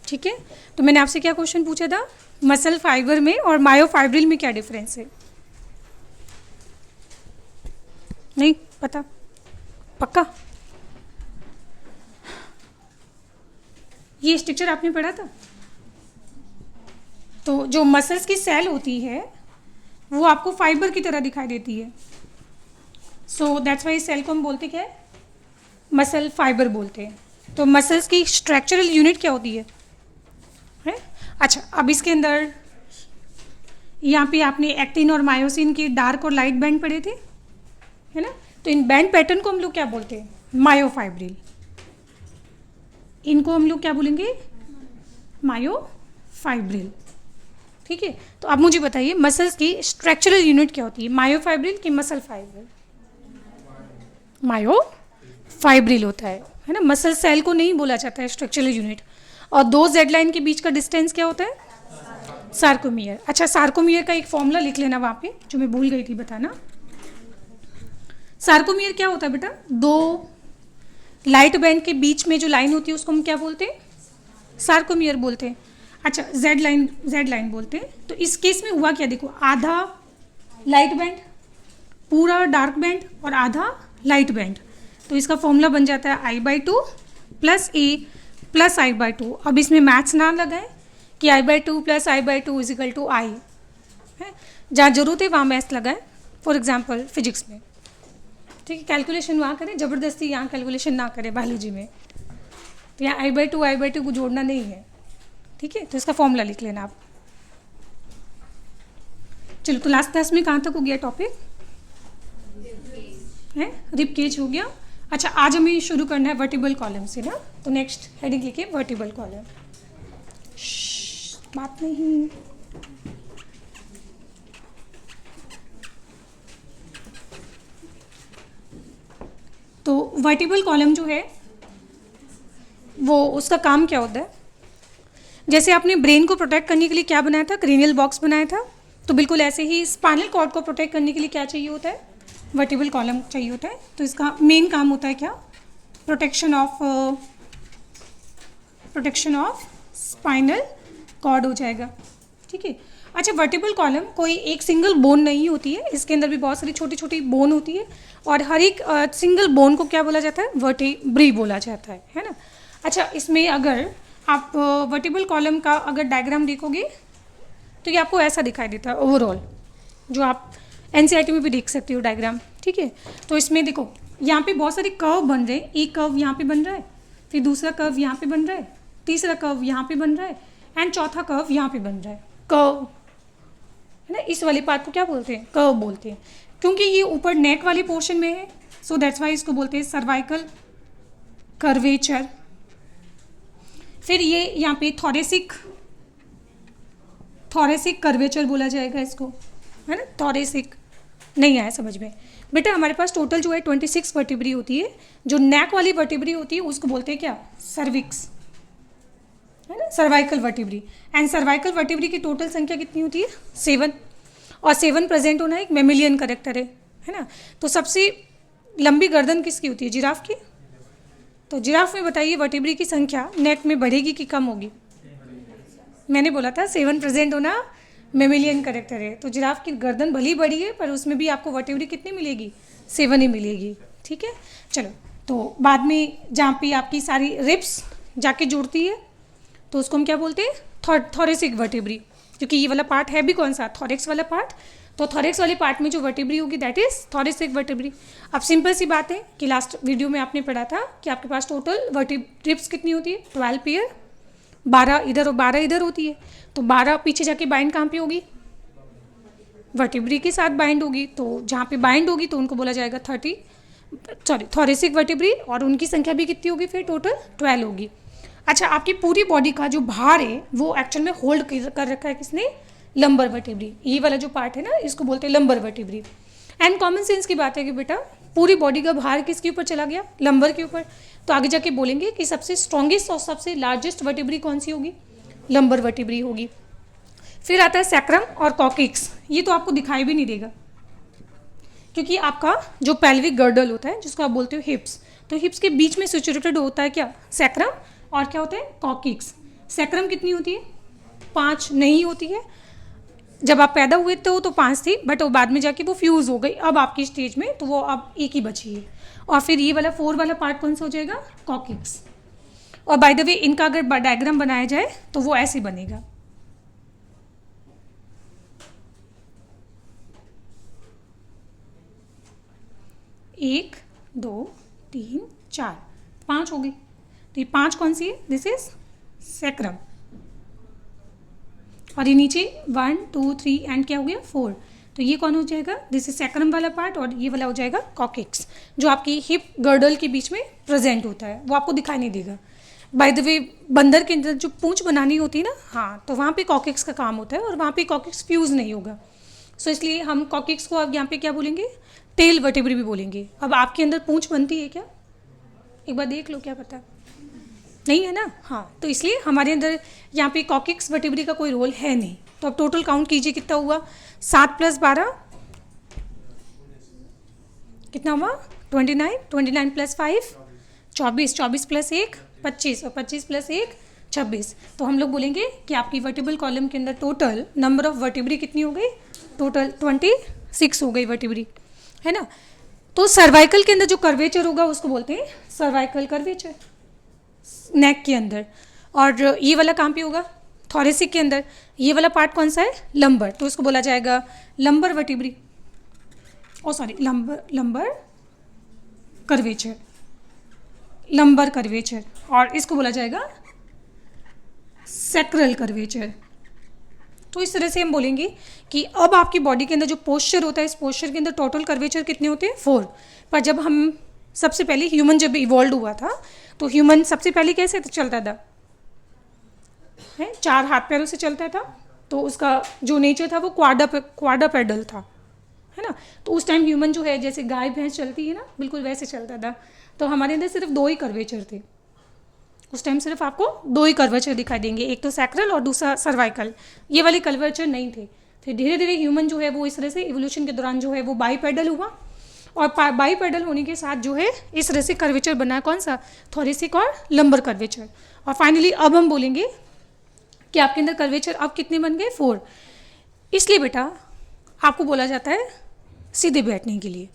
ठीक है, तो मैंने आपसे क्या क्वेश्चन पूछा था, मसल फाइबर में और मायोफाइब्रिल में क्या डिफरेंस है? नहीं पता? पक्का? ये स्ट्रक्चर आपने पढ़ा था? तो जो मसल्स की सेल होती है वो आपको फाइबर की तरह दिखाई देती है, सो दैट्स वाई सेल को हम बोलते क्या है, मसल फाइबर बोलते हैं। तो मसल्स की स्ट्रक्चरल यूनिट क्या होती है? अच्छा, अब इसके अंदर यहाँ पे आपने एक्टिन और मायोसिन के डार्क और लाइट बैंड पढ़े थे, है ना? तो इन बैंड पैटर्न को हम लोग क्या बोलते हैं? मायोफाइब्रिल। इनको हम लोग क्या बोलेंगे? मायोफाइब्रिल। ठीक है, तो अब मुझे बताइए मसल्स की स्ट्रक्चरल यूनिट क्या होती है, मायोफाइब्रिल कि मसल फाइब्रिल? मायोफाइब्रिल होता है ना? मसल सेल को नहीं बोला जाता है स्ट्रक्चरल यूनिट। और दो जेड लाइन के बीच का डिस्टेंस क्या होता है? सार्कोमियर। अच्छा, सार्कोमियर का एक फॉर्मूला लिख लेना वहाँ पे, जो मैं भूल गई थी बताना। सार्कोमियर क्या होता है बेटा? दो लाइट बैंड के बीच में जो लाइन होती है उसको हम क्या बोलते हैं? सार्कोमियर बोलते हैं। अच्छा, जेड लाइन बोलते हैं। तो इस केस में हुआ क्या, देखो, आधा लाइट बैंड, पूरा डार्क बैंड और आधा लाइट बैंड। तो इसका फॉर्मूला बन जाता है I/2 प्लस ए प्लस I/2। अब इसमें मैथ्स ना लगाए कि I/2 plus I/2 is equal to I है, जहाँ जरूरत है वहाँ मैथ्स लगाए। फॉर एग्जाम्पल फिजिक्स में, ठीक है, कैलकुलेशन वहाँ करें, ज़बरदस्ती यहाँ कैलकुलेशन ना करें बायोलॉजी में। तो यहाँ I/2 को जोड़ना नहीं है, ठीक है? तो इसका फॉर्मूला लिख लेना आप। चलो, तो लास्ट क्लास में कहाँ तक हो गया टॉपिक है? रिब केज हो गया। अच्छा, आज हमें शुरू करना है वर्टिबल कॉलम से ना, तो नेक्स्ट हेडिंग लिखिए वर्टिबल कॉलम। बात नहीं, तो वर्टिबल कॉलम जो है वो उसका काम क्या होता है? जैसे आपने ब्रेन को प्रोटेक्ट करने के लिए क्या बनाया था, क्रेनियल बॉक्स बनाया था, तो बिल्कुल ऐसे ही स्पाइनल कॉर्ड को प्रोटेक्ट करने के लिए क्या चाहिए होता है? वर्टिबल कॉलम चाहिए होता है। तो इसका मेन काम होता है क्या? प्रोटेक्शन ऑफ स्पाइनल कॉर्ड हो जाएगा, ठीक है? अच्छा, वर्टिबल कॉलम कोई एक सिंगल बोन नहीं होती है, इसके अंदर भी बहुत सारी छोटी छोटी बोन होती है, और हर एक सिंगल बोन को क्या बोला जाता है? वर्टिब्री बोला जाता है ना? अच्छा, इसमें अगर आप वर्टिबल कॉलम का अगर डायग्राम देखोगे तो ये आपको ऐसा दिखाई देता है ओवरऑल, जो आप एनसीईआरटी में भी देख सकते हो डायग्राम, ठीक है? तो इसमें देखो, यहाँ पे बहुत सारे कर्व बन रहे हैं। एक कर्व यहाँ पे बन रहा है, फिर दूसरा कर्व यहाँ पे बन रहा है, तीसरा कर्व यहाँ पे बन रहा है, एंड चौथा कर्व यहाँ पे बन रहा है। कर्व है ना, इस वाले पार्ट को क्या बोलते हैं? कर्व बोलते हैं, क्योंकि ये ऊपर नेक वाले पोर्शन में है, सो दैट्स वाई इसको बोलते हैं सर्वाइकल कर्वेचर। फिर ये यहाँ पे थोरेसिक कर्वेचर बोला जाएगा इसको, है ना? थोरेसिक नहीं आया समझ में बेटा? हमारे पास टोटल जो है 26 वर्टिब्री होती है। जो नेक वाली वर्टिब्री होती है उसको बोलते हैं क्या? सर्विक्स, है ना? Cervical vertebrae. And cervical vertebrae की टोटल संख्या कितनी होती है? 7। और 7 प्रेजेंट होना एक मेमिलियन करेक्टर है ना? तो सबसे लंबी गर्दन किसकी होती है? जिराफ की। तो जिराफ में बताइए वर्टिब्री की संख्या नेक में बढ़ेगी कि कम होगी? मैंने बोला था 7 प्रेजेंट होना मेमिलियन करेक्टर है, तो जिराफ की गर्दन भली बड़ी है पर उसमें भी आपको वर्टिब्री कितनी मिलेगी? 7 ही मिलेगी, ठीक है? चलो, तो बाद में जहाँ पे आपकी सारी रिब्स जाके जुड़ती है तो उसको हम क्या बोलते हैं? थोरेसिक वर्टिब्री, क्योंकि ये वाला पार्ट है भी कौन सा? थोरेक्स वाला पार्ट। तो थोरेक्स वाले पार्ट में जो वर्टिब्री होगी दैट इज थोरेसिक वर्टिब्री। अब सिंपल सी बात है कि लास्ट वीडियो में आपने पढ़ा था कि आपके पास टोटल रिब्स कितनी होती है? 12 पेयर, 12 इधर और 12 इधर होती है। तो 12 पीछे जाके बाइंड कहाँ पे होगी? वर्टिब्री के साथ बाइंड होगी। तो जहाँ पे बाइंड होगी तो उनको बोला जाएगा थोरेसिक वर्टिब्री, और उनकी संख्या भी कितनी होगी? फिर टोटल 12 होगी। अच्छा, आपकी पूरी बॉडी का जो भार है वो एक्चुअल में होल्ड कर रखा है किसने? Lumbar vertebrae. ये वाला जो पार्ट है ना इसको बोलते हैं lumbar vertebrae. And common sense की बात है कि बेटा पूरी बॉडी का भार किसके ऊपर चला गया? लंबर के ऊपर। तो आगे जाके बोलेंगे कि सबसे स्ट्रॉन्गेस्ट और सबसे लार्जेस्ट वर्टिब्री कौन सी होगी? लंबर वर्टिब्री होगी। फिर आता है सैक्रम और कॉकिक्स। ये तो आपको दिखाई भी नहीं देगा, क्योंकि आपका जो पेल्विक गर्डल होता है जिसको आप बोलते हो हिप्स, तो हिप्स के बीच में सिचुएटेड होता है क्या? सैक्रम, और क्या होता है? कॉकिक्स। सैक्रम कितनी होती है? 5 नहीं होती है। जब आप पैदा हुए थे तो 5 थी, बट वो बाद में जाके वो फ्यूज़ हो गई अब आपकी स्टेज में, तो वो अब एक ही बची है। और फिर ये वाला 4 वाला पार्ट कौन सा हो जाएगा? कॉकिक्स। और बाय द वे इनका अगर डायग्राम बनाया जाए तो वो ऐसे बनेगा। एक, 2, 3, 4, 5 हो गई। तो ये 5 कौन सी है? This is sacrum. और ये नीचे 1, 2, 3 एंड क्या हो गया? 4। तो ये कौन हो जाएगा? दिस इज सैक्रम वाला पार्ट, और ये वाला हो जाएगा कॉकिक्स, जो आपकी हिप गर्डल के बीच में प्रेजेंट होता है। वो आपको दिखाई नहीं देगा। बाय द वे बंदर के अंदर जो पूंछ बनानी होती है ना, हाँ, तो वहाँ पे कॉकिक्स का काम होता है, और वहाँ पे कॉकिक्स फ्यूज़ नहीं होगा। सो इसलिए हम कॉकिक्स को अब यहाँ पे क्या बोलेंगे? टेल वर्टेब्री भी बोलेंगे। अब आपके अंदर पूंछ बनती है क्या? एक बार देख लो, क्या पता नहीं है ना। हाँ, तो इसलिए हमारे अंदर यहाँ पे कॉकिक्स वर्टेब्री का कोई रोल है नहीं। तो अब टोटल काउंट कीजिए कितना हुआ? 7 + 12 कितना हुआ? 29, 29 + 5 24, 24 + 1 25, और 25 + 1 26। तो हम लोग बोलेंगे कि आपकी वर्टिब्रल कॉलम के अंदर टोटल नंबर ऑफ वर्टिब्री कितनी हो गई? टोटल 26 हो गई वर्टिब्री, है ना। तो सर्वाइकल के अंदर जो कर्वेचर होगा उसको बोलते हैं सर्वाइकल कर्वेचर, नेक के अंदर। और ये वाला कहाँ पे होगा? थोरेसिक के अंदर। ये वाला पार्ट कौन सा है? लंबर, तो इसको बोला जाएगा lumbar vertebrae. Oh sorry, lumbar curvature, lumbar curvature. और इसको बोला जाएगा सैक्रल कर्वेचर। तो इस तरह से हम बोलेंगे कि अब आपकी बॉडी के अंदर जो पोस्चर होता है, इस पोस्चर के अंदर टोटल कर्वेचर कितने होते हैं? 4। पर जब हम सबसे पहले ह्यूमन जब इवॉल्व हुआ था, तो ह्यूमन सबसे पहले कैसे चलता था? है 4 हाथ पैरों से चलता था। तो उसका जो नेचर था वो क्वाड्रपेडल था, है ना। तो उस टाइम ह्यूमन जो है, जैसे गाय भैंस चलती है ना, बिल्कुल वैसे चलता था। तो हमारे अंदर सिर्फ 2 ही कर्वेचर थे उस टाइम। सिर्फ आपको 2 ही कर्वेचर दिखाई देंगे, एक तो सैक्रल और दूसरा सर्वाइकल। ये वाले कर्वेचर नहीं थे। फिर धीरे धीरे ह्यूमन जो है वो इस तरह से इवोल्यूशन के दौरान जो है वो बाईपेडल हुआ, और बाईपेडल होने के साथ जो है इस तरह से कर्वेचर बना, कौन सा? थोरेसिक और लंबर कर्वेचर। और फाइनली अब हम बोलेंगे कि आपके अंदर कर्वेचर अब कितने बन गए? 4। इसलिए बेटा आपको बोला जाता है सीधे बैठने के लिए,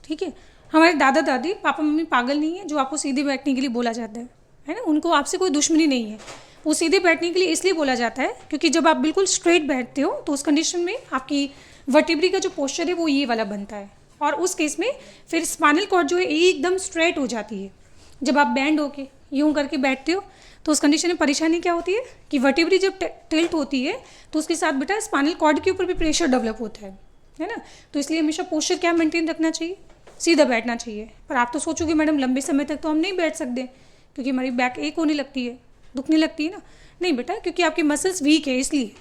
ठीक है। हमारे दादा दादी पापा मम्मी पागल नहीं है जो आपको सीधे बैठने के लिए बोला जाता है ना। उनको आपसे कोई दुश्मनी नहीं है। वो सीधे बैठने के लिए इसलिए बोला जाता है क्योंकि जब आप बिल्कुल स्ट्रेट बैठते हो तो उस कंडीशन में आपकी वर्टिब्री का जो पोस्चर है वो ये वाला बनता है, और उस केस में फिर स्पाइनल कॉर्ड जो है एकदम स्ट्रेट हो जाती है। जब आप बैंड होके यूं करके बैठते हो तो उस कंडीशन में परेशानी क्या होती है कि वर्टिब्री जब टिल्ट होती है तो उसके साथ बेटा स्पाइनल कॉर्ड के ऊपर भी प्रेशर डेवलप होता है ना। तो इसलिए हमेशा पोस्चर क्या मेंटेन रखना चाहिए? सीधा बैठना चाहिए। पर आप तो सोचोगे मैडम लंबे समय तक तो हम नहीं बैठ सकते क्योंकि हमारी बैक एक होने लगती है, दुखने लगती है ना। नहीं बेटा, क्योंकि आपकी मसल्स वीक है, इसलिए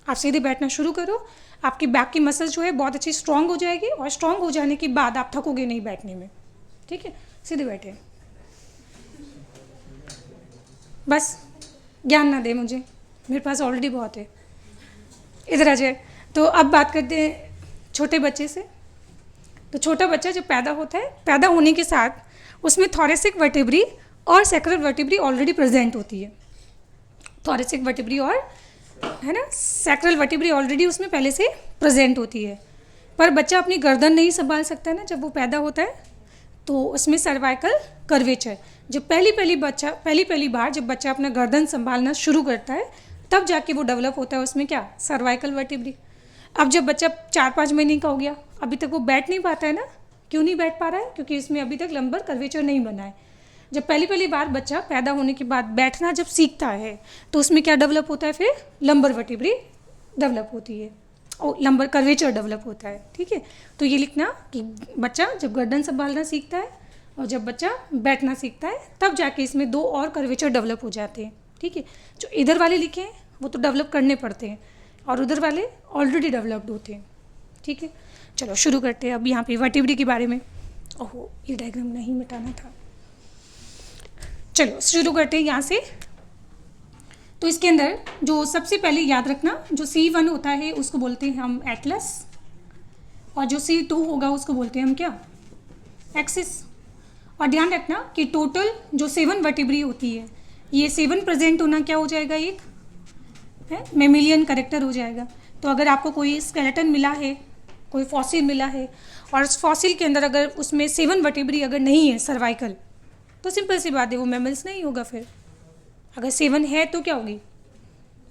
आप सीधे बैठना शुरू करो। आपकी बैक की मसल्स जो है बहुत अच्छी स्ट्रांग हो जाएगी, और स्ट्रांग हो जाने के बाद आप थकोगे नहीं बैठने में, ठीक है। सीधे बैठे, बस ज्ञान ना दे मुझे, मेरे पास ऑलरेडी बहुत है। इधर आ जाए। तो अब बात करते हैं छोटे बच्चे से। तो छोटा बच्चा जब पैदा होता है, पैदा होने के साथ उसमें थोरेसिक वर्टिब्री और सैक्रल वर्टिब्री ऑलरेडी प्रेजेंट होती है। थोरेसिक वर्टिब्री और, है ना, सैक्रल वर्टिब्री ऑलरेडी उसमें पहले से प्रेजेंट होती है। पर बच्चा अपनी गर्दन नहीं संभाल सकता है ना जब वो पैदा होता है, तो उसमें सर्वाइकल कर्वेचर, जब पहली बार जब बच्चा अपना गर्दन संभालना शुरू करता है तब जाके वो डेवलप होता है उसमें क्या? Cervical vertebrae. अब जब बच्चा 4-5 महीने का हो गया, अभी तक वो बैठ नहीं पाता है ना। क्यों नहीं बैठ पा रहा है? क्योंकि इसमें अभी तक लंबर कर्वेचर नहीं बना है। जब पहली बार बच्चा पैदा होने के बाद बैठना जब सीखता है तो उसमें क्या डेवलप होता है? फिर लंबर वर्टिब्री डेवलप होती है और लंबर कर्वेचर डेवलप होता है, ठीक है। तो ये लिखना कि बच्चा जब गर्दन संभालना सीखता है और जब बच्चा बैठना सीखता है तब जाके इसमें 2 और कर्वेचर डेवलप हो जाते हैं, ठीक है। जो इधर वाले लिखे हैं वो तो डेवलप करने पड़ते हैं और उधर वाले ऑलरेडी डेवलप्ड होते हैं, ठीक है। चलो शुरू करते हैं अब यहाँ पे वर्टिब्री के बारे में। ओहो, ये डायग्राम नहीं मिटाना था। चलो शुरू करते हैं यहाँ से। तो इसके अंदर जो सबसे पहले याद रखना, जो C1 होता है उसको बोलते हैं हम एटलस, और जो C2 होगा उसको बोलते हैं हम क्या? एक्सिस। और ध्यान रखना कि टोटल जो 7 वर्टिब्री होती है, ये 7 प्रेजेंट होना क्या हो जाएगा, एक है मेमिलियन करेक्टर हो जाएगा। तो अगर आपको कोई स्केलेटन मिला है, कोई फॉसिल मिला है, और उस फॉसिल के अंदर अगर उसमें 7 वर्टिब्री अगर नहीं है सर्वाइकल, तो सिंपल सी बात है वो मैमल्स नहीं होगा। फिर अगर 7 है तो क्या होगी,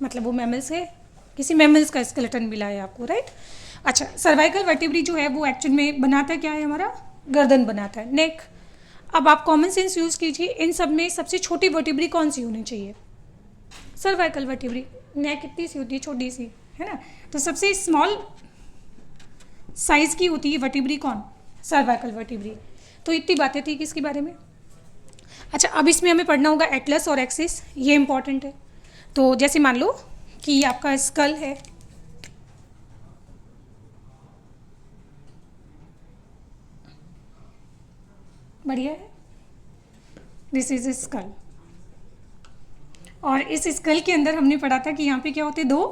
मतलब वो मैमल्स है, किसी मैमल्स का स्केलेटन मिला है आपको, राइट। अच्छा, सर्वाइकल वर्टिब्री जो है वो एक्चुअल में बनाता क्या है, हमारा गर्दन बनाता है, नेक। अब आप कॉमन सेंस यूज़ कीजिए, इन सब में सबसे छोटी वर्टिब्री कौन सी होनी चाहिए, सर्वाइकल वर्टिब्री। नेक कितनी सी होती है, छोटी सी, है ना। तो सबसे स्मॉल साइज की होती है वर्टिब्री कौन, सर्वाइकल वर्टिब्री। तो इतनी बातें थी किसके बारे में। अच्छा, अब इसमें हमें पढ़ना होगा एटलस और एक्सिस, ये इंपॉर्टेंट है। तो जैसे मान लो कि ये आपका स्कल है, बढ़िया है, दिस इज स्कल। और इस स्कल के अंदर हमने पढ़ा था कि यहाँ पे क्या होते, 2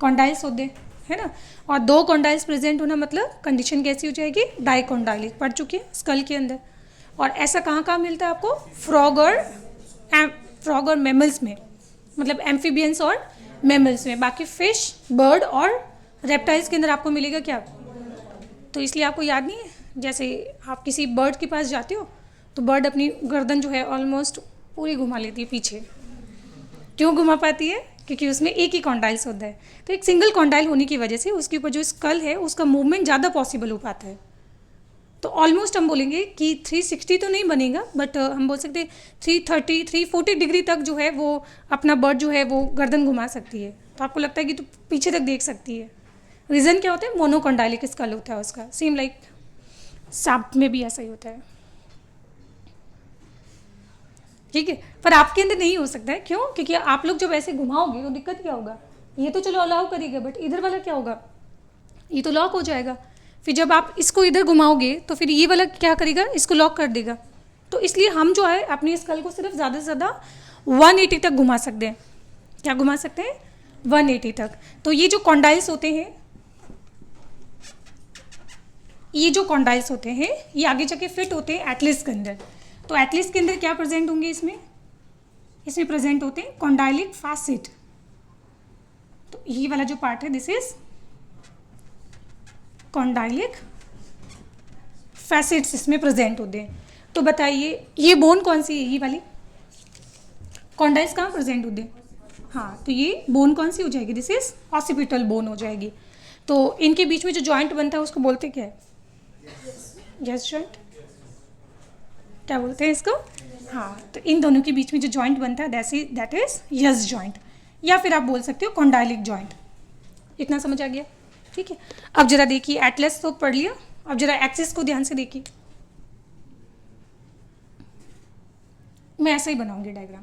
कॉन्डाइल्स होते, है ना। और 2 कॉन्डाइल्स प्रेजेंट होना मतलब कंडीशन कैसी हो जाएगी, डाइकॉन्डाइलिक, पढ़ चुके हैं स्कल के अंदर। और ऐसा कहाँ कहाँ मिलता है आपको, फ्रॉग और मैमल्स में, मतलब एम्फीबियंस और मैमल्स में। बाकी फिश, बर्ड और रेप्टाइल्स के अंदर आपको मिलेगा क्या। तो इसलिए आपको याद नहीं है, जैसे आप किसी बर्ड के पास जाते हो तो बर्ड अपनी गर्दन जो है ऑलमोस्ट पूरी घुमा लेती है पीछे। क्यों घुमा पाती है, क्योंकि उसमें एक ही कॉन्डाइल्स होता है। तो एक सिंगल कॉन्डाइल होने की वजह से उसके ऊपर जो स्कल है उसका मूवमेंट ज़्यादा पॉसिबल हो पाता है। तो ऑलमोस्ट हम बोलेंगे कि 360 तो नहीं बनेगा, बट हम बोल सकते हैं 330 340 डिग्री तक जो है वो अपना बर्ड जो है वो गर्दन घुमा सकती है। तो आपको लगता है कि तो पीछे तक देख सकती है। रीज़न क्या होता है, मोनोकॉन्डाइलिक स्कल होता है उसका, सेम लाइक सांप में भी ऐसा ही होता है, ठीक है। पर आपके अंदर नहीं हो सकता है, क्यों, क्योंकि आप लोग जब ऐसे घुमाओगे तो दिक्कत क्या होगा, ये तो चलो अलाउ करेगा, बट इधर वाला क्या होगा, ये तो लॉक हो जाएगा। फिर जब आप इसको इधर घुमाओगे तो फिर ये वाला क्या करेगा, इसको लॉक कर देगा। तो इसलिए हम जो है अपनी स्कल को सिर्फ ज़्यादा से ज़्यादा 180 तक घुमा सकते हैं। क्या घुमा सकते हैं, 180 तक। तो ये जो कॉन्डाइल्स होते हैं, ये आगे जाके फिट होते हैं एटलिस के अंदर। तो एटलिस के अंदर क्या प्रेजेंट होंगे, इसमें प्रेजेंट होते हैं कॉन्डाइलिक फैसेट। तो ये वाला जो पार्ट है, दिस इज कॉन्डाइलिक फैसेट्स इसमें प्रेजेंट होते हैं। तो बताइए ये बोन कौन सी है, ये वाली कॉन्डाइल्स कहाँ प्रेजेंट होते हैं, हाँ, तो ये बोन कौन सी हो जाएगी, दिस इज ऑसिपिटल बोन हो जाएगी। तो इनके बीच में जो जॉइंट बनता है उसको बोलते क्या है, यस जॉइंट, क्या बोलते हैं इसको, हाँ। तो इन दोनों के बीच में जो जॉइंट बनता है दैट इज यस जॉइंट, या फिर आप बोल सकते हो कॉन्डाइलिक जॉइंट। इतना समझ आ गया, ठीक है। अब जरा देखिए, एटलस तो पढ़ लिया, अब जरा एक्सिस को ध्यान से देखिए। मैं ऐसा ही बनाऊंगी डायग्राम,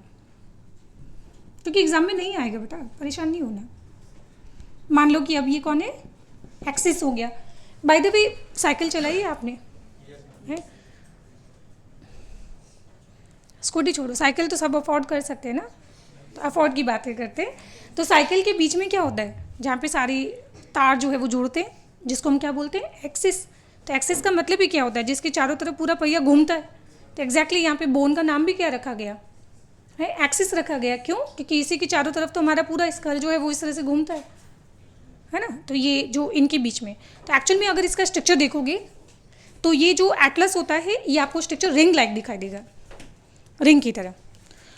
क्योंकि एग्जाम में नहीं आएगा बेटा, परेशान नहीं होना। मान लो कि अब ये कौन है, एक्सिस हो गया। बाय द वे साइकिल चलाई है आपने, है, स्कूटी छोड़ो, साइकिल तो सब अफोर्ड कर सकते हैं ना, तो अफोर्ड की बातें करते हैं। तो साइकिल के बीच में क्या होता है, जहाँ पे सारी तार जो है वो जुड़ते हैं, जिसको हम क्या बोलते हैं, एक्सिस। तो एक्सिस का मतलब ही क्या होता है, जिसके चारों तरफ पूरा पहिया घूमता है। तो एग्जैक्टली यहाँ पे बोन का नाम भी क्या रखा गया है, एक्सिस रखा गया। क्यों, क्योंकि इसी के चारों तरफ तो हमारा पूरा स्कल जो है वो इस तरह से घूमता है ना। तो ये जो इनके बीच में, तो एक्चुअल में अगर इसका स्ट्रक्चर देखोगे तो ये जो एटलस होता है ये आपको स्ट्रक्चर रिंग लाइक दिखाई देगा, रिंग की तरह।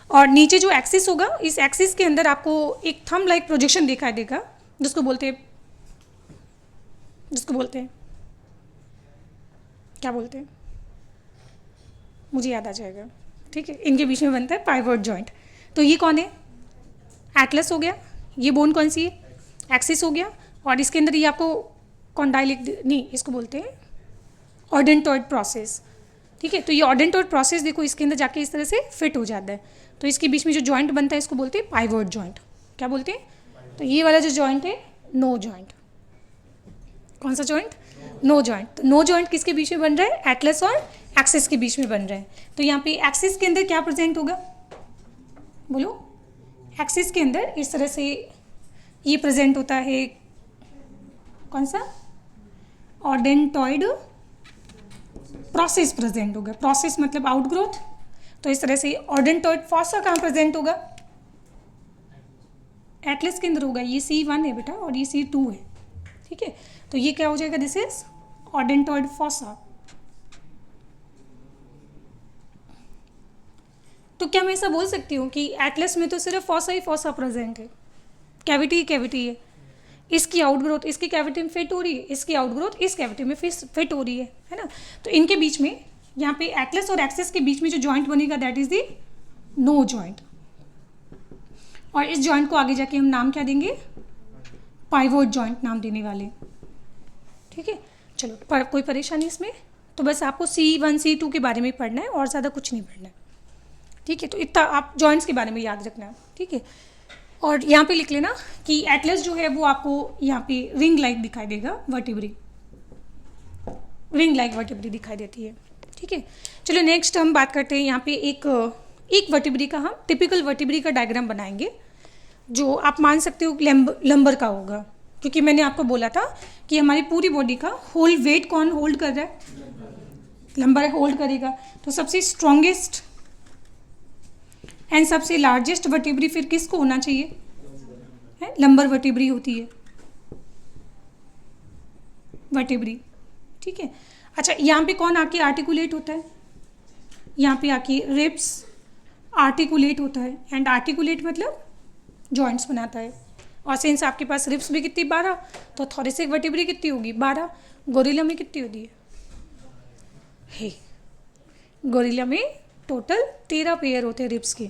और नीचे जो एक्सिस होगा, इस एक्सिस के अंदर आपको एक थंब लाइक प्रोजेक्शन दिखाई देगा, जिसको बोलते हैं क्या बोलते हैं, मुझे याद आ जाएगा, ठीक है। इनके बीच में बनता है पाइवट जॉइंट। तो ये कौन है, एटलस हो गया, ये बोन कौन सी है, एक्सिस हो गया, और इसके अंदर ये आपको कॉन्डाइलिक नहीं, इसको बोलते हैं ऑडेंटॉइड प्रोसेस, ठीक है। तो ये ऑडेंटॉइड प्रोसेस देखो इसके अंदर जाके इस तरह से फिट हो जाता है। तो इसके बीच में जो जॉइंट बनता है इसको बोलते हैं पाइवट जॉइंट। क्या बोलते हैं, तो ये वाला जो जॉइंट है नो जॉइंट। कौन सा जॉइंट, नो जॉइंट। तो नो जॉइंट किसके बीच में बन रहा है, एटलस और एक्सिस के बीच में बन रहा है। तो यहाँ पे एक्सिस के अंदर क्या प्रेजेंट होगा, बोलो, एक्सिस के अंदर इस तरह से ये प्रेजेंट होता है, कौन सा, ऑडेंटॉइड प्रोसेस प्रेजेंट होगा। प्रोसेस मतलब आउटग्रोथ, तो इस तरह से ऑर्डेंटॉइड फॉसा कहाँ प्रेजेंट होगा? एटलस के अंदर होगा। ये C1 है बेटा और ये C2 है, ठीक है। तो ये क्या हो जाएगा? This is odontoid fossa. तो क्या मैं ऐसा बोल सकती हूँ कि एटलस में तो सिर्फ फॉसा ही फॉसा प्रेजेंट है, कैविटी ही कैविटी है, इसकी आउटग्रोथ इसकी कैविटी में फिट हो रही है, इसकी आउटग्रोथ इस कैविटी में फिट हो रही है ना। तो इनके बीच में यहाँ पे एटलस और एक्सिस के बीच में जो जॉइंट बनेगा that is the no joint. और इस जॉइंट को आगे जाके हम नाम क्या देंगे? पाइवोट जॉइंट नाम देने वाले, ठीक है। चलो कोई परेशानी इसमें? तो बस आपको C1 C2 के बारे में पढ़ना है और ज़्यादा कुछ नहीं पढ़ना है, ठीक है। तो इतना आप जॉइंट्स के बारे में याद रखना है, ठीक है। और यहाँ पे लिख लेना कि एटलस जो है वो आपको यहाँ पे रिंग लाइक दिखाई देगा, वर्टिब्री, रिंग लाइक वर्टिब्री दिखाई देती है, ठीक है। चलो नेक्स्ट हम बात करते हैं। यहाँ पे एक वर्टिब्री का हम टिपिकल वर्टिब्री का डायग्राम बनाएंगे, जो आप मान सकते हो लंबर का होगा, क्योंकि मैंने आपको बोला था कि हमारी पूरी बॉडी का होल वेट कौन होल्ड कर रहा है? लंबर होल्ड करेगा। तो सबसे स्ट्रॉन्गेस्ट एंड सबसे लार्जेस्ट वर्टिब्री फिर किसको होना चाहिए? है लंबर वर्टिब्री होती है, वर्टिब्री, ठीक है। अच्छा, यहाँ पे कौन आके आर्टिकुलेट होता है? यहाँ पे आके रिब्स आर्टिकुलेट होता है, एंड आर्टिकुलेट मतलब जॉइंट्स बनाता है। और सिंस आपके पास रिब्स भी कितनी 12, तो थोरेसिक वर्टिब्री कितनी होगी? 12। गोरिल्ला में कितनी होती है? गोरिल्ला में टोटल 13 पेयर होते हैं रिब्स के,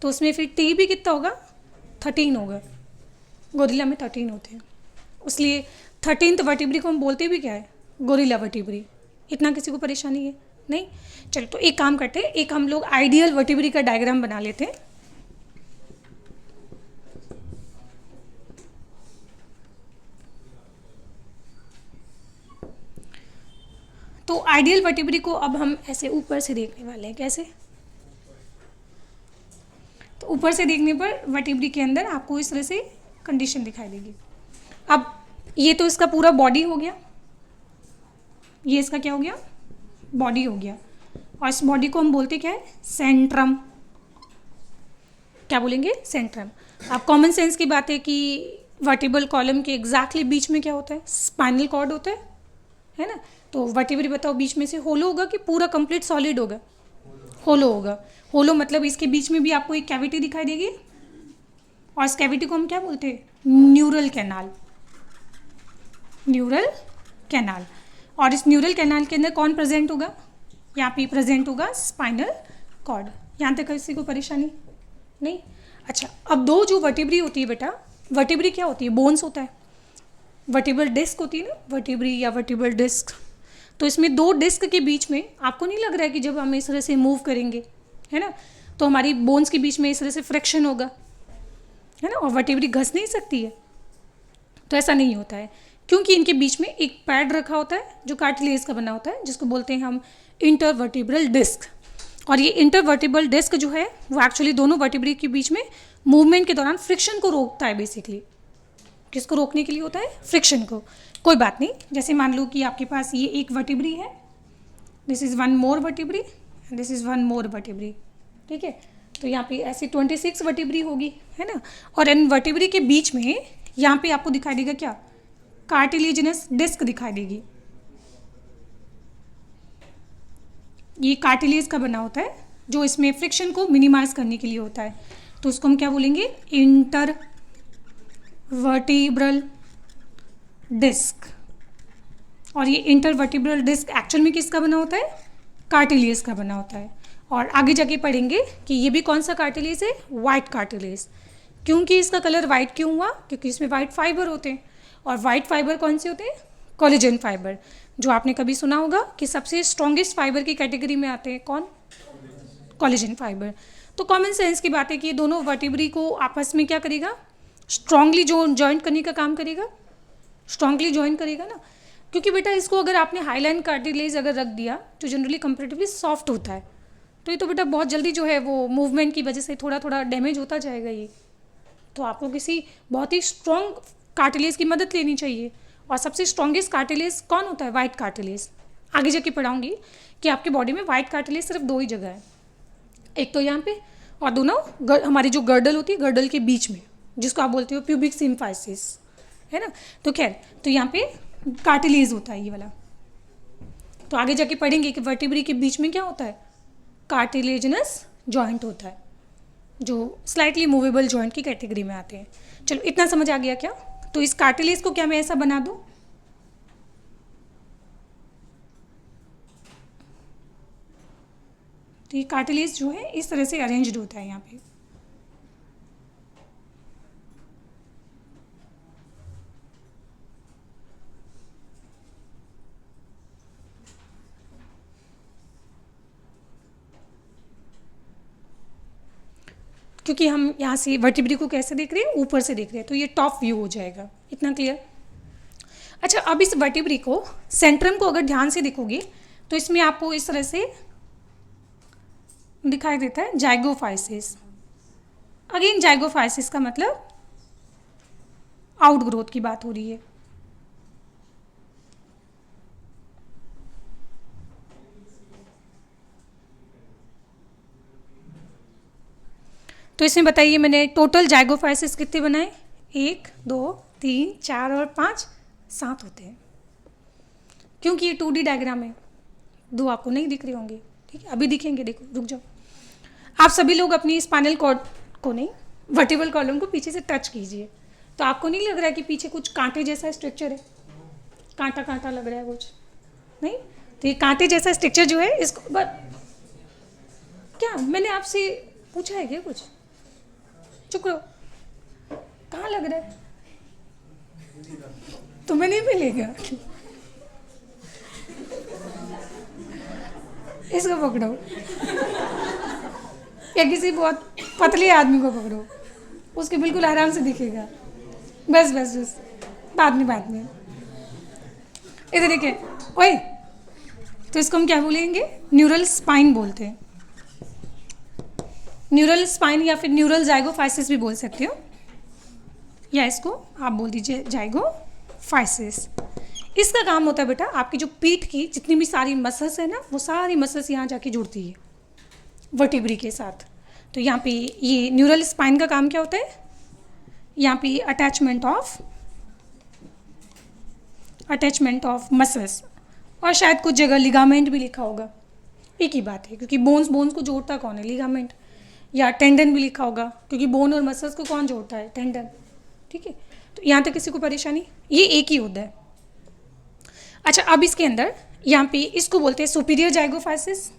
तो उसमें फिर टी भी कितना होगा? 13 होगा। गोरिल्ला में 13 होते हैं, इसलिए 13th वर्टिब्री को हम बोलते भी क्या है? Gorilla vertebrae. इतना किसी को परेशानी है? नहीं। चलो तो एक काम करते हैं, एक हम लोग आइडियल वर्टिब्री का डायग्राम बना लेते हैं। तो आइडियल वर्टिब्री को अब हम ऐसे ऊपर से देखने वाले हैं। कैसे? तो ऊपर से देखने पर वर्टिब्री के अंदर आपको इस तरह से कंडीशन दिखाई देगी। अब ये तो इसका पूरा बॉडी हो गया, ये इसका क्या हो गया? बॉडी हो गया। और इस बॉडी को हम बोलते क्या है? सेंट्रम। क्या बोलेंगे? सेंट्रम। अब कॉमन सेंस की बात है कि वर्टिब्रल कॉलम के एग्जैक्टली बीच में क्या होता है? स्पाइनल कॉर्ड होता है ना। तो वर्टिब्री बताओ बीच में से होलो होगा कि पूरा कंप्लीट सॉलिड होगा? होलो होगा। होलो मतलब इसके बीच में भी आपको एक कैविटी दिखाई देगी, और इस कैविटी को हम क्या बोलते हैं? Neural canal. Neural canal. और इस न्यूरल कैनाल के अंदर कौन प्रेजेंट होगा? यहाँ पे प्रेजेंट होगा स्पाइनल कॉर्ड। यहाँ तक किसी को परेशानी नहीं? अच्छा, अब दो जो वर्टिब्री होती है बेटा, वर्टिब्री क्या होती है? बोन्स होता है। वर्टिब्रल डिस्क होती है ना, वर्टिब्री या वर्टिब्रल डिस्क। तो इसमें दो डिस्क के बीच में आपको नहीं लग रहा है कि जब हम इस तरह से मूव करेंगे, है ना, तो हमारी बोन्स के बीच में इस तरह से फ्रिक्शन होगा, है ना, और वर्टिब्री घस नहीं सकती है? तो ऐसा नहीं होता है, क्योंकि इनके बीच में एक पैड रखा होता है जो कार्टिलेज का बना होता है, जिसको बोलते हैं हम इंटरवर्टिब्रल डिस्क। और ये इंटरवर्टिब्रल डिस्क जो है वो एक्चुअली दोनों वर्टिब्री के बीच में मूवमेंट के दौरान फ्रिक्शन को रोकता है। बेसिकली किसको रोकने के लिए होता है? फ्रिक्शन को। कोई बात नहीं, जैसे मान लो कि आपके पास ये एक वर्टिब्री है, this is one more vertebrae and this is one more vertebrae, ठीक है। तो यहाँ पे ऐसी 26 वर्टिब्री होगी, है ना। और इन वर्टिब्री के बीच में यहाँ पे आपको दिखाई देगा क्या? कार्टिलेजिनस डिस्क दिखाई देगी। ये कार्टिलेज का बना होता है, जो इसमें फ्रिक्शन को मिनिमाइज करने के लिए होता है। तो उसको हम क्या बोलेंगे? Intervertebral disc. और ये इंटरवर्टिब्रल डिस्क एक्चुअल में किसका बना होता है? कार्टिलेज का बना होता है। और आगे जाके पढ़ेंगे कि ये भी कौन सा कार्टिलेज है? White cartilage. क्योंकि इसका कलर वाइट क्यों हुआ? क्योंकि इसमें वाइट फाइबर होते हैं। और वाइट फाइबर कौन से होते हैं? कोलेजन फाइबर, जो आपने कभी सुना होगा कि सबसे स्ट्रॉन्गेस्ट फाइबर की कैटेगरी में आते हैं। कौन? Collagen fibre. तो कॉमन सेंस की बात है कि ये दोनों वर्टिब्री को आपस में क्या करेगा? स्ट्रांगली जो जॉइंट करने का काम करेगा, स्ट्रांगली जॉइन करेगा ना। क्योंकि बेटा इसको अगर आपने हाईलाइन कार्टिलेज अगर रख दिया, जो जनरली कंपेरेटिवली सॉफ्ट होता है, तो ये तो बेटा बहुत जल्दी जो है वो मूवमेंट की वजह से थोड़ा थोड़ा डैमेज होता जाएगा ये। तो आपको किसी बहुत ही स्ट्रॉन्ग कार्टिलेज की मदद लेनी चाहिए। और सबसे स्ट्रॉन्गेस्ट कार्टिलेज कौन होता है? White cartilage. आगे जाके पढ़ाऊंगी कि आपकी बॉडी में वाइट कार्टिलेज सिर्फ 2 ही जगह है, एक तो यहाँ पे, और दोनों हमारी जो गर्डल होती है गर्डल के बीच में, जिसको आप बोलते हो प्यूबिक सिम्फाइसिस, है ना। तो खैर, तो यहाँ पे कार्टिलेज होता है ये वाला। तो आगे जाके पढ़ेंगे कि वर्टिब्री के बीच में क्या होता है, कार्टिलेजनस जॉइंट होता है, जो स्लाइटली मूवेबल जॉइंट की कैटेगरी में आते हैं। चलो इतना समझ आ गया क्या। तो इस कार्टिलेज को क्या मैं ऐसा बना दूं, तो ये कार्टिलेज जो है इस तरह से अरेंज्ड होता है यहाँ पे। क्योंकि हम यहाँ से वर्टिब्री को कैसे देख रहे हैं, ऊपर से देख रहे हैं, तो ये टॉप व्यू हो जाएगा। इतना क्लियर। अच्छा, अब इस वर्टिब्री को, सेंट्रम को अगर ध्यान से देखोगे तो इसमें आपको इस तरह से दिखाई देता है जाइगोफाइसिस। अगेन जाइगोफाइसिस का मतलब आउट ग्रोथ की बात हो रही है। तो इसमें बताइए मैंने टोटल जाइगोफाइसिस कितने बनाए, 1 2 3 4 और 5, 7 होते हैं। क्योंकि ये 2D डायग्राम है, 2 आपको नहीं दिख रहे होंगे, ठीक है, अभी दिखेंगे, देखो रुक जाओ। आप सभी लोग अपनी स्पाइनल कॉर्ड को नहीं, वर्टिब्रल कॉलम को पीछे से टच कीजिए, तो आपको नहीं लग रहा है कि पीछे कुछ कांटे जैसा स्ट्रक्चर है, कांटा कांटा लग रहा है कुछ, नहीं। तो ये कांटे जैसा स्ट्रक्चर जो है इसको क्या मैंने आपसे पूछा है क्या कुछ, चुप रहो, कहाँ लग रहा है, तुम्हें नहीं मिलेगा, इसको पकड़ो, या किसी बहुत पतले आदमी को पकड़ो, उसके बिल्कुल आराम से दिखेगा। बस बस बस, बाद में इधर देखिए, ओए, तो इसको हम क्या बोलेंगे, न्यूरल स्पाइन बोलते हैं। न्यूरल स्पाइन या फिर न्यूरल जाइगोफाइसिस भी बोल सकते हो, या इसको आप बोल दीजिए जाइगोफाइसिस। इसका काम होता है बेटा, आपकी जो पीठ की जितनी भी सारी मसल्स है ना, वो सारी मसल्स यहाँ जाके जुड़ती है वर्टिब्री के साथ। तो यहाँ पे ये न्यूरल स्पाइन का काम क्या होता है, यहाँ पे अटैचमेंट ऑफ मसल्स, और शायद कुछ जगह लिगामेंट भी लिखा होगा, एक ही बात है, क्योंकि बोन्स को जोड़ता कौन है, लिगामेंट, या टेंडन भी लिखा होगा, क्योंकि बोन और मसल्स को कौन जोड़ता है, टेंडन, ठीक है। तो यहाँ तक किसी को परेशानी, ये एक ही होता है। अच्छा, अब इसके अंदर यहाँ पे इसको बोलते हैं सुपीरियर जाइगोफाइसिस,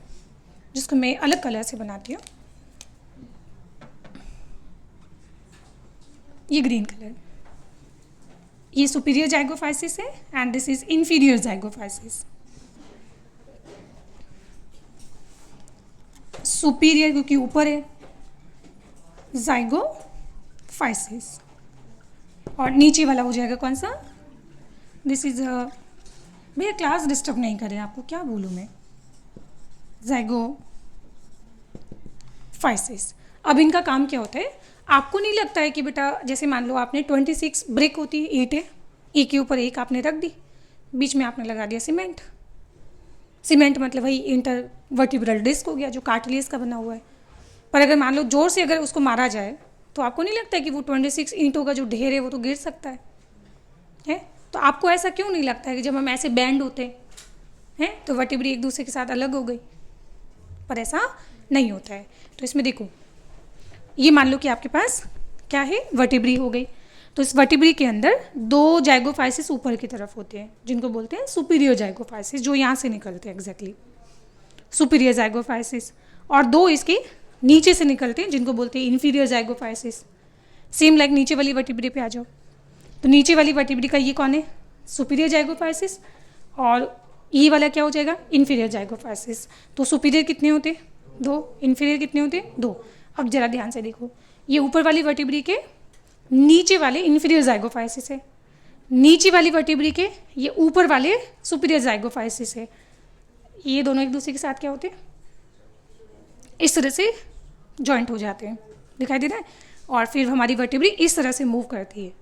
जिसको मैं अलग कलर से बनाती हूँ, ये ग्रीन कलर, ये सुपीरियर जाइगोफाइसिस है, and this is inferior zygapophysis. Superior क्योंकि ऊपर है, जाइगोफाइसिस, और नीचे वाला हो जाएगा कौन सा, दिस इज भैया क्लास डिस्टर्ब नहीं करें, आपको क्या बोलूँ मैं, जाइगोफाइसिस। अब इनका काम क्या होता है, आपको नहीं लगता है कि बेटा जैसे मान लो आपने 26 ब्रिक होती है, ईंट है, एक के ऊपर एक आपने रख दी, बीच में आपने लगा दिया सीमेंट मतलब वही इंटर वर्टिब्रल डिस्क हो गया जो कार्टिलेज का बना हुआ है। पर अगर मान लो जोर से अगर उसको मारा जाए तो आपको नहीं लगता है कि वो 26 ईंटों का जो ढेर है वो तो गिर सकता है? तो आपको ऐसा क्यों नहीं लगता है कि जब हम ऐसे बैंड होते हैं तो वर्टिब्री एक दूसरे के साथ अलग हो गई, पर ऐसा नहीं होता है। तो इसमें देखो, ये मान लो कि आपके पास क्या है, वर्टिब्री हो गई, तो इस वर्टिब्री के अंदर 2 जाइगोफाइसिस ऊपर की तरफ होते हैं जिनको बोलते हैं सुपीरियर जाइगोफाइसिस, जो यहाँ से निकलते हैं एग्जैक्टली सुपीरियर जाइगोफाइसिस, और 2 इसके नीचे से निकलते हैं जिनको बोलते हैं इन्फीरियर जाइगोफाइसिस। सेम लाइक नीचे वाली वर्टिब्री पे आ जाओ, तो नीचे वाली वर्टिब्री का ये कौन है, सुपीरियर जाइगोफाइसिस, और ये वाला क्या हो जाएगा, इन्फीरियर जाइगोफाइसिस। तो सुपीरियर कितने होते हैं, 2, इन्फीरियर कितने होते हैं, 2। अब जरा ध्यान से देखो, ये ऊपर वाली वर्टिब्री के नीचे वाले इन्फीरियर जाइगोफाइसिस है, नीचे वाली वर्टिब्री के ये ऊपर वाले सुपीरियर जाइगोफाइसिस है। ये दोनों एक दूसरे के साथ क्या होते हैं, इस तरह से जॉइंट हो जाते हैं, दिखाई दे रहा है, और फिर हमारी वर्टिब्री इस तरह से मूव करती है,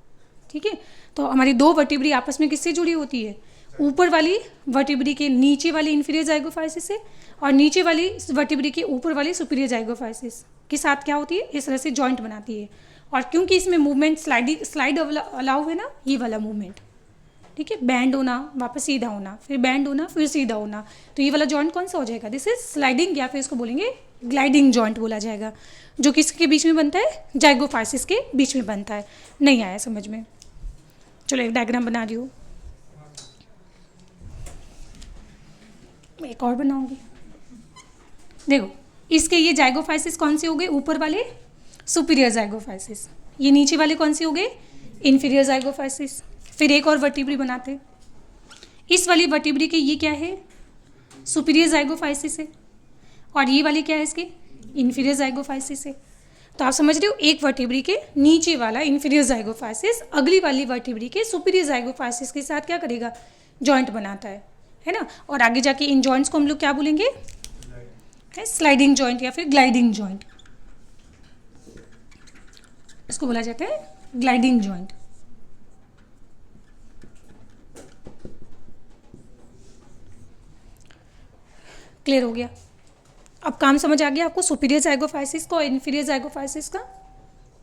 ठीक है। तो हमारी 2 वर्टिब्री आपस में किससे जुड़ी होती है, ऊपर वाली वर्टिब्री के नीचे वाली इंफीरियर जाइगोफाइसिस से और नीचे वाली वर्टिब्री के ऊपर वाली सुपीरियर जाइगोफाइसिस के साथ क्या होती है, इस तरह से जॉइंट बनाती है। और क्योंकि इसमें मूवमेंट स्लाइड अलाउ है ना, ये वाला मूवमेंट, ठीक है, बैंड होना वापस सीधा होना, फिर बैंड होना फिर सीधा होना, तो ये वाला जॉइंट कौन सा हो जाएगा, दिस इज स्लाइडिंग, या फिर इसको बोलेंगे ग्लाइडिंग जॉइंट बोला जाएगा, जो किसके बीच में बनता है, जाइगोफाइसिस के बीच में बनता है। नहीं आया समझ में, चलो एक डायग्राम बना रही हूँ, एक और बनाऊंगी। देखो इसके ये जाइगोफाइसिस कौन से हो गए, ऊपर वाले सुपीरियर जाइगोफाइसिस, ये नीचे वाले कौन से हो गए, इंफीरियर जाइगोफाइसिस। फिर एक और वर्टिब्री बनाते, इस वाली वर्टिब्री के ये क्या है, सुपीरियर जाइगोफाइसिस है, और ये वाली क्या है इसके, इंफीरियर जाइगोफाइसिस है। तो आप समझ रहे हो, एक वर्टिब्री के नीचे वाला इंफीरियर जाइगोफाइसिस अगली वाली वर्टिब्री के सुपीरियर जाइगोफाइसिस के साथ क्या करेगा, जॉइंट बनाता है ना। और आगे जाके इन जॉइंट्स को हम लोग क्या बोलेंगे, स्लाइडिंग जॉइंट या फिर ग्लाइडिंग जॉइंट, इसको बोला जाता है ग्लाइडिंग जॉइंट। क्लियर हो गया, अब काम समझ आ गया आपको सुपीरियर जाइगोफाइसिस का और इंफीरियर जाइगोफाइसिस का,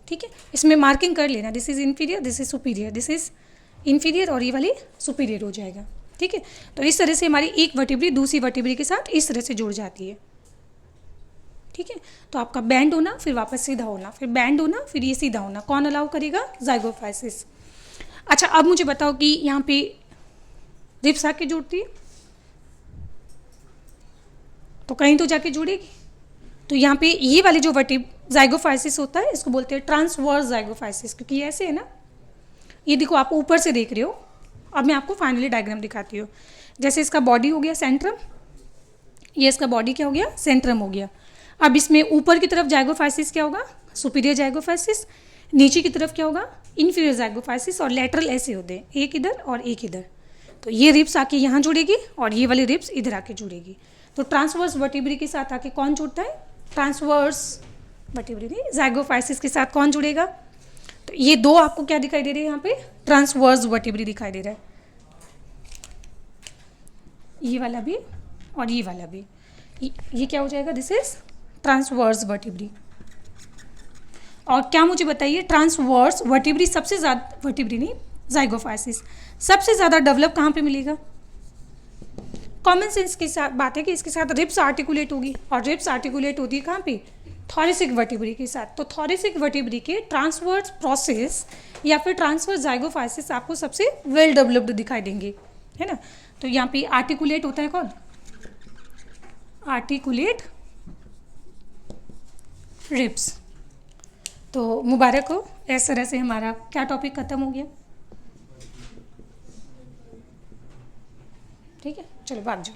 ठीक है। इसमें मार्किंग कर लेना, this is inferior, this is superior, this is inferior और ये वाली सुपीरियर हो जाएगा, ठीक है। तो इस तरह से हमारी एक वर्टिब्री दूसरी वर्टिब्री के साथ इस तरह से जुड़ जाती है, ठीक है। तो आपका बैंड होना फिर वापस सीधा होना, फिर बैंड होना फिर ये सीधा होना, कौन अलाउ करेगा, जाइगोफाइसिस। अच्छा अब मुझे बताओ कि यहाँ पे रिप्स आके जुड़ती है, तो कहीं तो जाके जुड़ेगी। तो यहाँ पे ये वाले जो जाइगोफाइसिस होता है इसको बोलते हैं ट्रांसवर्स जाइगोफाइसिस, क्योंकि ये ऐसे है ना, ये देखो आप ऊपर से देख रहे हो। अब मैं आपको फाइनली डायग्राम दिखाती हूँ। जैसे इसका बॉडी हो गया सेंट्रम, ये इसका बॉडी क्या हो गया, सेंट्रम हो गया। अब इसमें ऊपर की तरफ जाइगोफाइसिस क्या होगा, सुपीरियर जाइगोफाइसिस, नीचे की तरफ क्या होगा, इंफीरियर जाइगोफाइसिस, और लेटरल ऐसे होते हैं, एक इधर और एक इधर। तो ये रिप्स आके यहाँ जुड़ेगी और ये वाली रिप्स इधर आके जुड़ेगी। तो ट्रांसवर्स वर्टिब्री के साथ आके कौन जुड़ता है, ट्रांसवर्स वर्टिब्री नहीं, जाइगोफाइसिस के साथ कौन जुड़ेगा। तो ये दो आपको क्या दिखाई दे रहे हैं यहाँ पे, ट्रांसवर्स वर्टिब्री दिखाई दे रहा है, ये वाला भी और ये वाला भी। ये क्या हो जाएगा, दिस इज ट्रांसवर्स वर्टिब्री। और क्या मुझे बताइए, ट्रांसवर्स वर्टिब्री सबसे ज़्यादा, वर्टिब्री नहीं जाइगोफाइसिस सबसे ज़्यादा डेवलप कहाँ पे मिलेगा। कॉमन सेंस के साथ बात है कि इसके साथ रिप्स आर्टिकुलेट होगी, और रिप्स आर्टिकुलेट होती है कहाँ पे, थॉरेसिक वर्टिब्री के साथ। तो थॉरेसिक वर्टिब्री के ट्रांसवर्स प्रोसेस या फिर ट्रांसवर्स जाइगोफाइसिस आपको सबसे वेल डेवलप्ड दिखाई देंगे, है ना। तो यहाँ पे आर्टिकुलेट होता है कौन, आर्टिकुलेट रिप्स। तो मुबारक हो, इस तरह से हमारा क्या टॉपिक खत्म हो गया, ठीक है। चलो भाग जाओ।